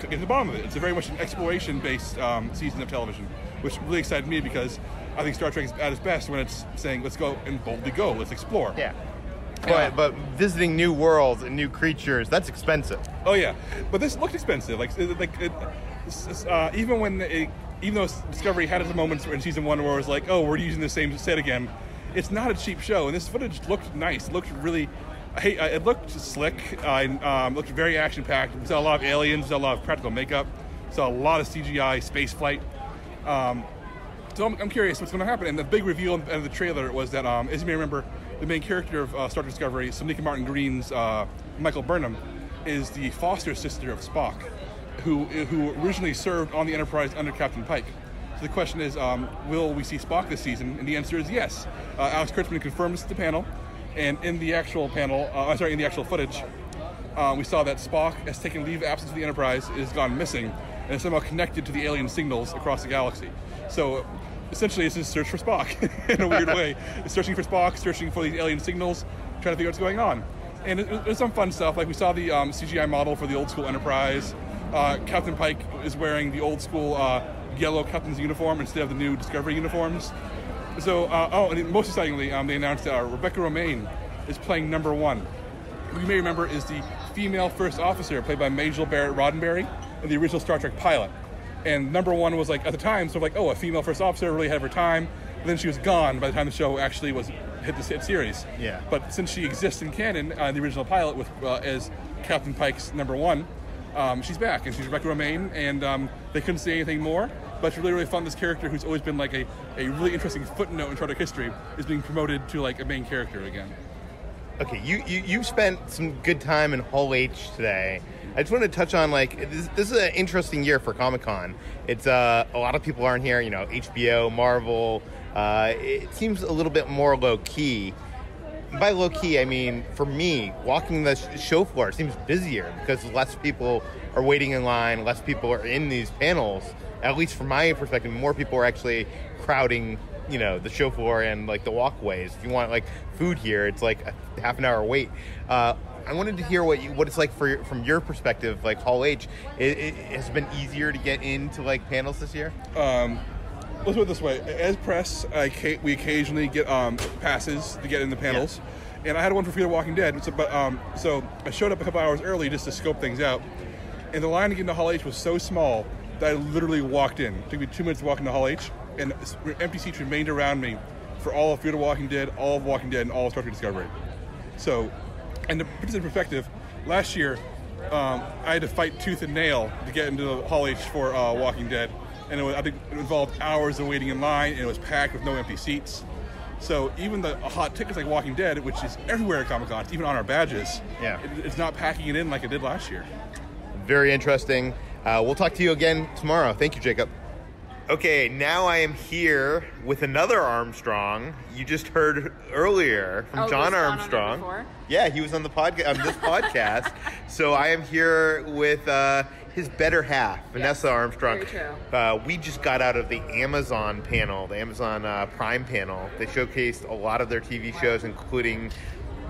D: get to the bottom of it. It's a very much an exploration-based season of television, which really excited me because I think Star Trek is at its best when it's saying, let's go and boldly go, let's explore.
A: Yeah. But visiting new worlds and new creatures, that's expensive.
D: Oh yeah, but this looked expensive. Even though Discovery had its moments in season 1 where it was like, oh, we're using the same set again, it's not a cheap show. And this footage looked nice. It looked really Hey, it looked slick. Looked very action-packed. We saw a lot of aliens, saw a lot of practical makeup, saw a lot of CGI space flight. So I'm curious what's going to happen. And the big reveal at the end of the trailer was that, as you may remember, the main character of Star Trek Discovery, Sonequa Martin Green's Michael Burnham, is the foster sister of Spock, who originally served on the Enterprise under Captain Pike. So the question is, will we see Spock this season? And the answer is yes. Alex Kurtzman confirmed this at the panel. And in the actual in the actual footage, we saw that Spock has taken leave of absence of the Enterprise, is gone missing, and is somehow connected to the alien signals across the galaxy. So essentially, it's a search for Spock in a weird way. It's searching for Spock, searching for these alien signals, trying to figure out what's going on. And there's some fun stuff. Like we saw the CGI model for the old school Enterprise. Captain Pike is wearing the old school yellow captain's uniform instead of the new Discovery uniforms. So, and most excitingly, they announced that Rebecca Romaine is playing number 1. Who you may remember is the female first officer played by Majel Barrett Roddenberry in the original Star Trek pilot. And number 1 was like, at the time, sort of like, oh, a female first officer, really ahead of her time. But then she was gone by the time the show actually hit the series.
A: Yeah.
D: But since she exists in canon, the original pilot with as Captain Pike's number 1, she's back, and she's Rebecca Romaine, and they couldn't say anything more. But it's really, really fun. This character, who's always been like a really interesting footnote in Star Trek history, is being promoted to like a main character again.
A: Okay, you spent some good time in Hall H today. I just want to touch on like this is an interesting year for Comic-Con. It's a lot of people aren't here. You know, HBO, Marvel. It seems a little bit more low key. By low key, I mean for me, walking the show floor seems busier because less people are waiting in line, less people are in these panels. At least from my perspective, more people are actually crowding, you know, the show floor and like the walkways. If you want like food here, it's like a half an hour wait. I wanted to hear what it's like from your perspective, like Hall H. It has been easier to get into like panels this year.
D: Let's put it this way: as press, we occasionally get passes to get in the panels, and I had one for Fear the Walking Dead. So I showed up a couple hours early just to scope things out, and the line to get into Hall H was so small that I literally walked in. It took me 2 minutes to walk into Hall H, and empty seats remained around me for all of Fear the Walking Dead, all of Walking Dead, and all of Star Trek Discovery. So, and to put this in perspective, last year I had to fight tooth and nail to get into the Hall H for Walking Dead, and I think it involved hours of waiting in line, and it was packed with no empty seats. So even the hot tickets like Walking Dead, which is everywhere at Comic-Con, it's even on our badges, it's not packing it in like it did last year.
A: Very interesting. We'll talk to you again tomorrow. Thank you, Jacob. Okay, now I am here with another Armstrong. You just heard earlier from Jon Armstrong. Yeah, he was on the podcast on this podcast. So I am here with his better half, Vanessa Armstrong.
F: Very true.
A: We just got out of the Amazon panel, the Amazon Prime panel. They showcased a lot of their TV shows, including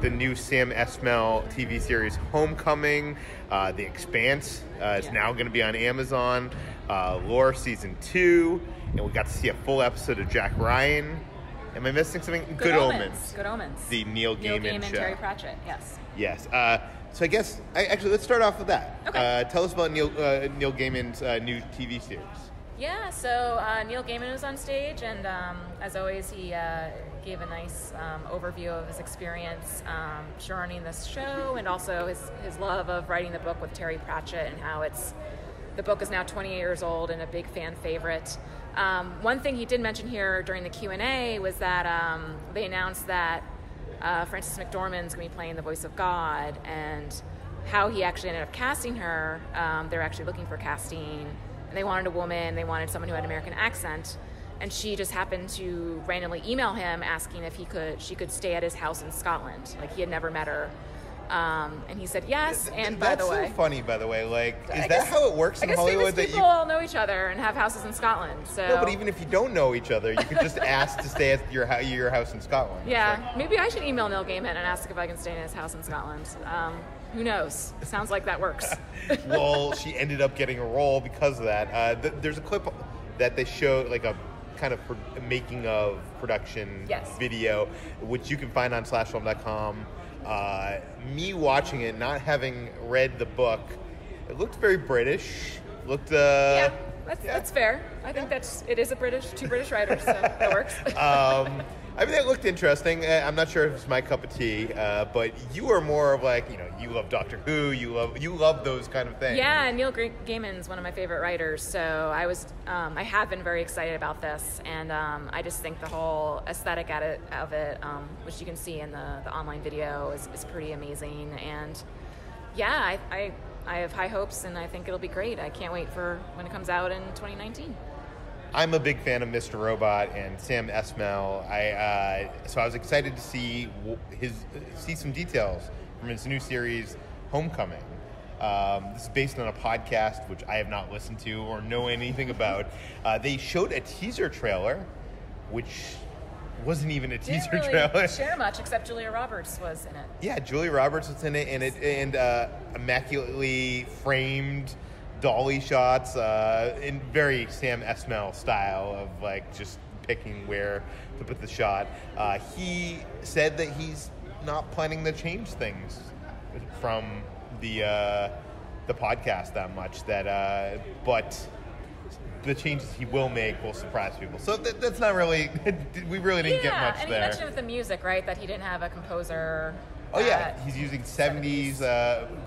A: the new Sam Esmail TV series Homecoming, The Expanse is now going to be on Amazon, Lore Season 2, and we got to see a full episode of Jack Ryan. Am I missing something? Good Omens.
F: Good Omens.
A: The Neil Gaiman show.
F: Terry Pratchett, yes.
A: Yes. So I guess, actually, let's start off with that.
F: Okay.
A: Tell us about Neil Gaiman's new TV series.
F: Yeah, so Neil Gaiman was on stage, and as always, he gave a nice overview of his experience showrunning this show, and also his love of writing the book with Terry Pratchett, and how the book is now 28 years old and a big fan favorite. One thing he did mention here during the Q&A was that they announced that Frances McDormand's going to be playing the voice of God, and how he actually ended up casting her. They're actually looking for casting. And they wanted a woman, they wanted someone who had an American accent, and she just happened to randomly email him asking if she could stay at his house in Scotland. Like, he had never met her. And he said yes, and by the way...
A: That's so funny, by the way. Like, is that how it works in Hollywood?
F: I guess famous people all know each other and have houses in Scotland, so...
A: No, but even if you don't know each other, you could just ask to stay at your house in Scotland.
F: Yeah, maybe I should email Neil Gaiman and ask if I can stay in his house in Scotland. Who knows? It sounds like that works.
A: Well, she ended up getting a role because of that. There's a clip that they show, like a kind of making of production video, which you can find on slashfilm.com. Me watching it, not having read the book, it looked very British.
F: That's fair. I think it is two British writers, so that works.
A: I mean, it looked interesting. I'm not sure if it's my cup of tea, but you are more of like, you love Doctor Who, you love those kind of things.
F: Yeah, Neil Gaiman's one of my favorite writers, so I have been very excited about this, and I just think the whole aesthetic of it, which you can see in the online video, is pretty amazing, and yeah, I have high hopes, and I think it'll be great. I can't wait for when it comes out in 2019.
A: I'm a big fan of Mr. Robot and Sam Esmail. So I was excited to see some details from his new series, Homecoming. This is based on a podcast which I have not listened to or know anything about. They showed a teaser trailer, which wasn't even a teaser
F: Didn't really
A: trailer.
F: share much, except Julia Roberts was in it.
A: Yeah, Julia Roberts was in it, and immaculately framed dolly shots in very Sam Esmail style of like just picking where to put the shot. He said that he's not planning to change things from the podcast that much. But the changes he will make will surprise people. So that's not really. We really didn't get much
F: and
A: there.
F: he mentioned with the music, right, that he didn't have a composer.
A: Oh yeah, he's using 70s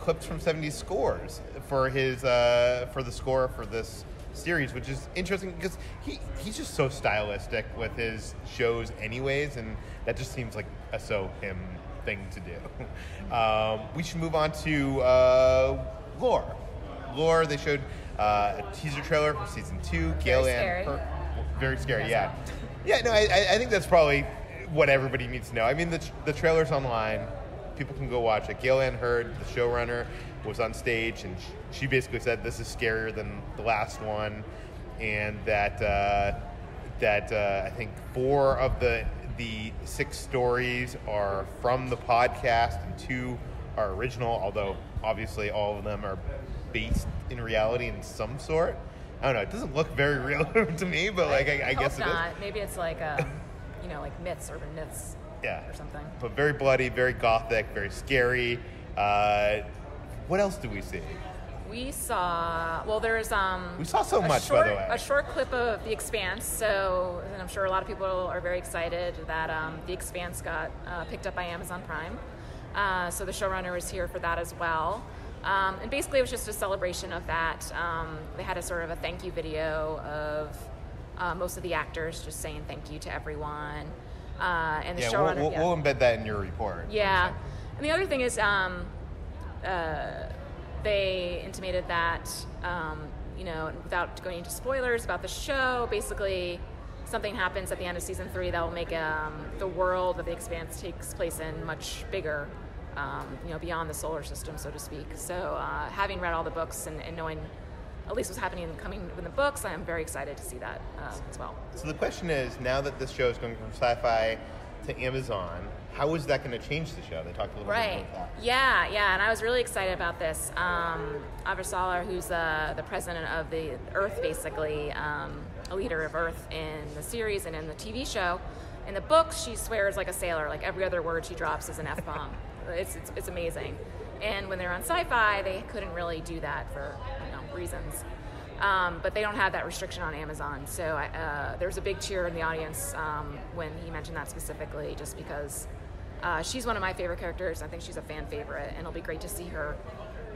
A: clips from 70s scores for the score for this series, which is interesting because he's just so stylistic with his shows anyways, and that just seems like a so him thing to do. We should move on to Lore. Lore, they showed a teaser trailer for season 2. Very scary, yeah. Yeah, no, I think that's probably what everybody needs to know. I mean, the trailer's online. People can go watch it. Gail Ann Hurd, the showrunner, was on stage, and she basically said this is scarier than the last one, and that I think 4 of the 6 stories are from the podcast, and 2 are original, although obviously all of them are based in reality in some sort. I don't know. It doesn't look very real to me, but like I guess it is.
F: Maybe it's like like myths, urban myths.
A: Yeah.
F: Or something.
A: But very bloody, very gothic, very scary. What else did we see?
F: We saw,
A: we saw so much, by the way.
F: A short clip of The Expanse. So, and I'm sure a lot of people are very excited that The Expanse got picked up by Amazon Prime. So the showrunner was here for that as well. And basically it was just a celebration of that. They had a sort of a thank you video of most of the actors just saying thank you to everyone. And the showrunner.
A: We'll embed that in your report.
F: Yeah. And the other thing is they intimated that, without going into spoilers about the show, basically something happens at the end of season 3 that will make the world that The Expanse takes place in much bigger, beyond the solar system, so to speak. So having read all the books and knowing at least what's happening and coming in the books, I am very excited to see that as well.
A: So the question is, now that this show is going from sci-fi to Amazon, how is that going to change the show? They talked a little bit about that.
F: Yeah, and I was really excited about this. Avasarala, who's the president of the Earth, basically, a leader of Earth in the series and in the TV show. In the books, she swears like a sailor. Like every other word she drops is an F-bomb. It's amazing. And when they're on sci-fi, they couldn't really do that for reasons. But they don't have that restriction on Amazon. So there was a big cheer in the audience when he mentioned that specifically, just because she's one of my favorite characters. I think she's a fan favorite, and it'll be great to see her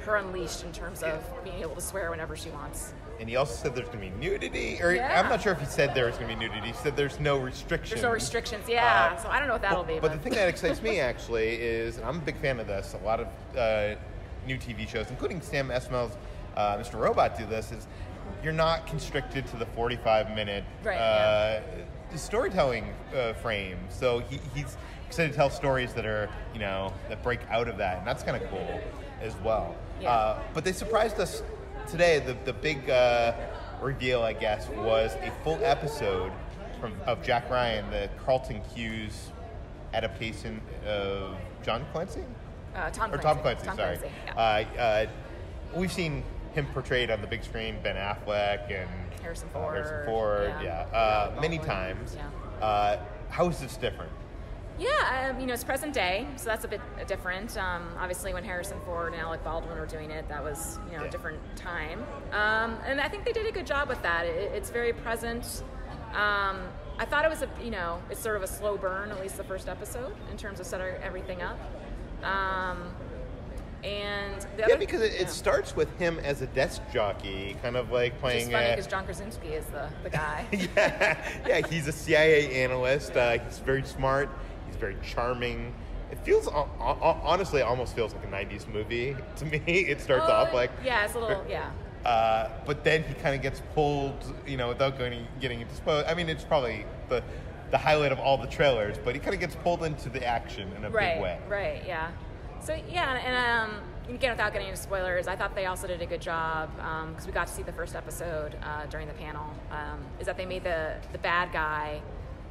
F: unleashed in terms of being able to swear whenever she wants.
A: And he also said there's going to be nudity, or I'm not sure if he said there was going to be nudity. He said there's no restrictions.
F: There's no restrictions, yeah. So I don't know what that'll be.
A: But the thing that excites me, actually, is, and I'm a big fan of this, a lot of new TV shows, including Sam Esmail's Mr. Robot, do this, is you're not constricted to the 45-minute storytelling frame. So he's excited to tell stories that are, that break out of that, and that's kind of cool as well.
F: Yeah.
A: But they surprised us today. The big reveal, I guess, was a full episode of Jack Ryan, the Carlton Cuse adaptation of Tom Clancy.
F: Tom
A: Clancy, sorry.
F: Clancy, yeah.
A: We've seen him portrayed on the big screen, Ben Affleck and
F: Harrison Ford,
A: many times. Yeah. How is this different?
F: Yeah, it's present day, so that's a bit different. Obviously, when Harrison Ford and Alec Baldwin were doing it, that was a different time. And I think they did a good job with that. It's very present. I thought it was it's sort of a slow burn, at least the first episode, in terms of setting everything up. And the other,
A: because it starts with him as a desk jockey, kind of like playing.
F: It's funny because John Krasinski is the guy.
A: yeah, he's a CIA analyst. He's very smart. He's very charming. It feels honestly, almost feels like a '90s movie to me. It starts off like
F: it's a little
A: but then he kind of gets pulled, without getting exposed. I mean, it's probably the highlight of all the trailers, but he kind of gets pulled into the action in a big way.
F: Right. Yeah. So and again, without getting into spoilers, I thought they also did a good job because we got to see the first episode during the panel. Is that they made the bad guy,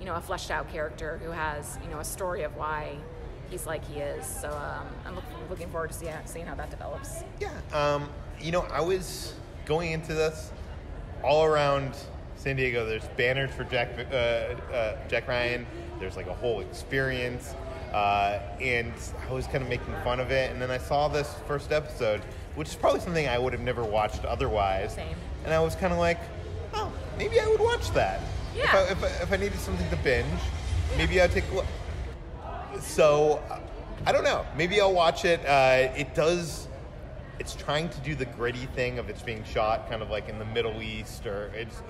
F: a fleshed out character who has a story of why he's like he is. So I'm looking forward to seeing how that develops.
A: Yeah. I was going into this all around San Diego. There's banners for Jack Ryan. There's like a whole experience. And I was kind of making fun of it, and then I saw this first episode, which is probably something I would have never watched otherwise.
F: Same.
A: And I was kind of like, oh, maybe I would watch that.
F: Yeah.
A: If I needed something to binge, maybe I'd take a look. So, I don't know. Maybe I'll watch it. It's trying to do the gritty thing of it's being shot kind of like in the Middle East, or it's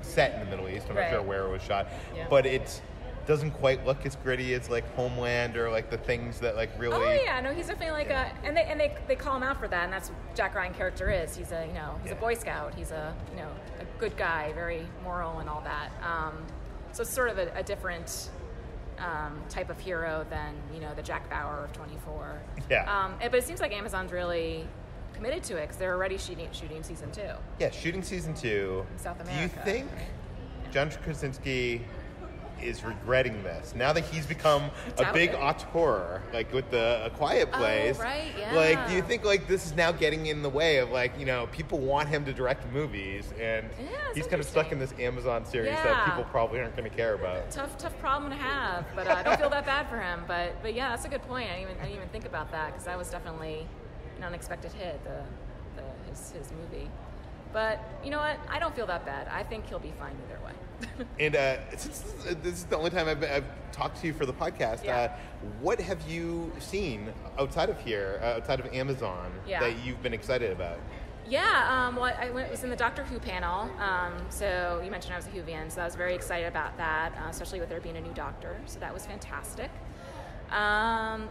A: set in the Middle East. I'm not sure where it was shot. Yeah. But it doesn't quite look as gritty as like Homeland or like the things that like really.
F: Oh yeah, no, he's definitely like and they call him out for that, and that's what Jack Ryan character is. He's a a Boy Scout. He's a a good guy, very moral and all that. So it's sort of a different type of hero than the Jack Bauer of 24.
A: Yeah.
F: But it seems like Amazon's really committed to it because they're already shooting season 2.
A: Yeah, shooting season 2.
F: In South America.
A: Do you think John Krasinski is regretting this now that he's become a big auteur, like with the A Quiet Place?
F: Oh, right, yeah.
A: Like, do you think like this is now getting in the way of like people want him to direct movies, and he's kind of stuck in this Amazon series that people probably aren't going to care about?
F: Tough problem to have, but I don't feel that bad for him. But yeah, that's a good point. I didn't even think about that because that was definitely an unexpected hit, his movie. But you know what? I don't feel that bad. I think he'll be fine either way.
A: And since this is the only time I've talked to you for the podcast, what have you seen outside of here, outside of Amazon, that you've been excited about?
F: Yeah, well, I was in the Doctor Who panel. So you mentioned I was a Whovian, so I was very excited about that, especially with there being a new Doctor. So that was fantastic. And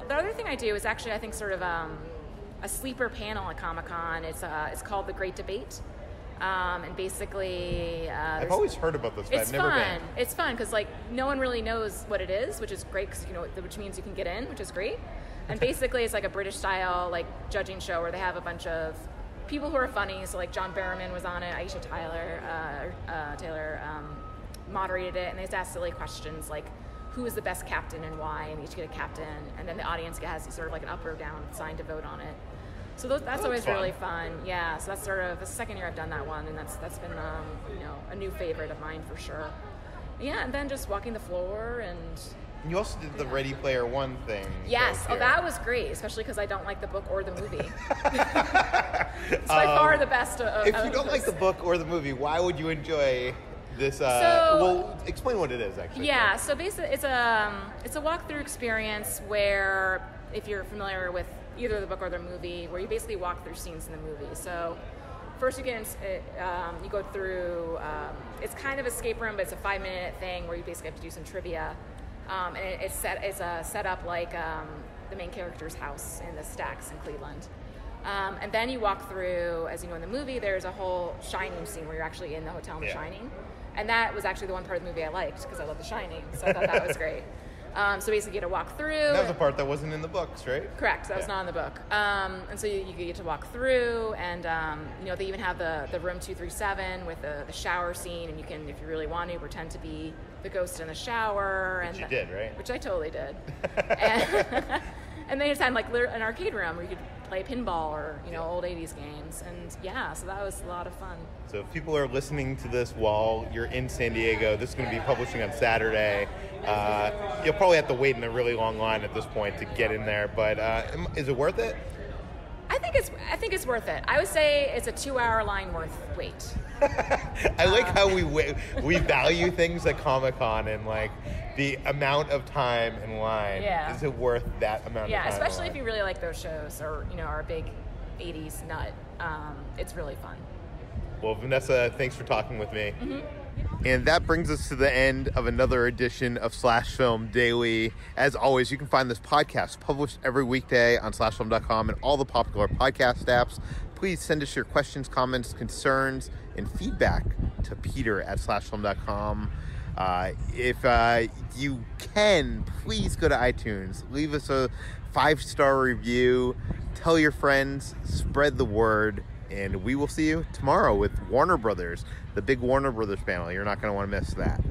F: the other thing I do is actually, I think, sort of a sleeper panel at Comic-Con. It's called The Great Debate. And basically,
A: I've always heard about this, but I've never been.
F: It's fun because like no one really knows what it is, which is great because which means you can get in, which is great. And basically, it's like a British style like judging show where they have a bunch of people who are funny. So like John Barrowman was on it, Aisha Taylor moderated it, and they just ask silly questions like who is the best captain and why, and each get a captain, and then the audience has sort of like an up or down sign to vote on it. So that's always fun. Really fun. Yeah, so that's sort of the second year I've done that one, and that's been a new favorite of mine for sure. Yeah, and then just walking the floor and.
A: You also did the Ready Player One thing.
F: Yes, that was great, especially because I don't like the book or the movie. It's by far the best.
A: If you don't like the book or the movie, why would you enjoy this? Well, explain what it is actually.
F: Yeah, so basically it's a walkthrough experience where, if you're familiar with either the book or the movie, where you basically walk through scenes in the movie. So first you you go through, it's kind of escape room, but it's a 5-minute thing where you basically have to do some trivia. And it's set up like the main character's house in the Stacks in Cleveland. And then you walk through, as you know in the movie, there's a whole Shining scene where you're actually in the hotel in The Shining. And that was actually the one part of the movie I liked because I love The Shining. So I thought that was great. So basically you get to walk through.
A: And that was the part that wasn't in the books, right?
F: Correct. That was not in the book. And so you get to walk through, and they even have the room 237 with the shower scene, and you can, if you really want to, pretend to be the ghost in the shower.
A: Which you did, right?
F: Which I totally did. And they just had like an arcade room where you could play pinball or old 80s games, and so that was a lot of fun.
A: So if people are listening to this while you're in San Diego, this is going to be publishing on Saturday. You'll probably have to wait in a really long line at this point to get in there, but is it worth it?
F: I think it's worth it. I would say it's a 2-hour line worth wait.
A: I like how we value things at Comic-Con and like the amount of time in line.
F: Yeah.
A: Is it worth that amount of time?
F: Yeah, especially if you really like those shows or are a big 80s nut. It's really fun.
A: Well, Vanessa, thanks for talking with me.
F: Mm-hmm.
A: And that brings us to the end of another edition of Slash Film Daily. As always, you can find this podcast published every weekday on slashfilm.com and all the popular podcast apps. Please send us your questions, comments, concerns, and feedback to peter@slashfilm.com. If you can, please go to iTunes. Leave us a 5-star review. Tell your friends. Spread the word. And we will see you tomorrow with Warner Brothers, the big Warner Brothers panel. You're not going to want to miss that.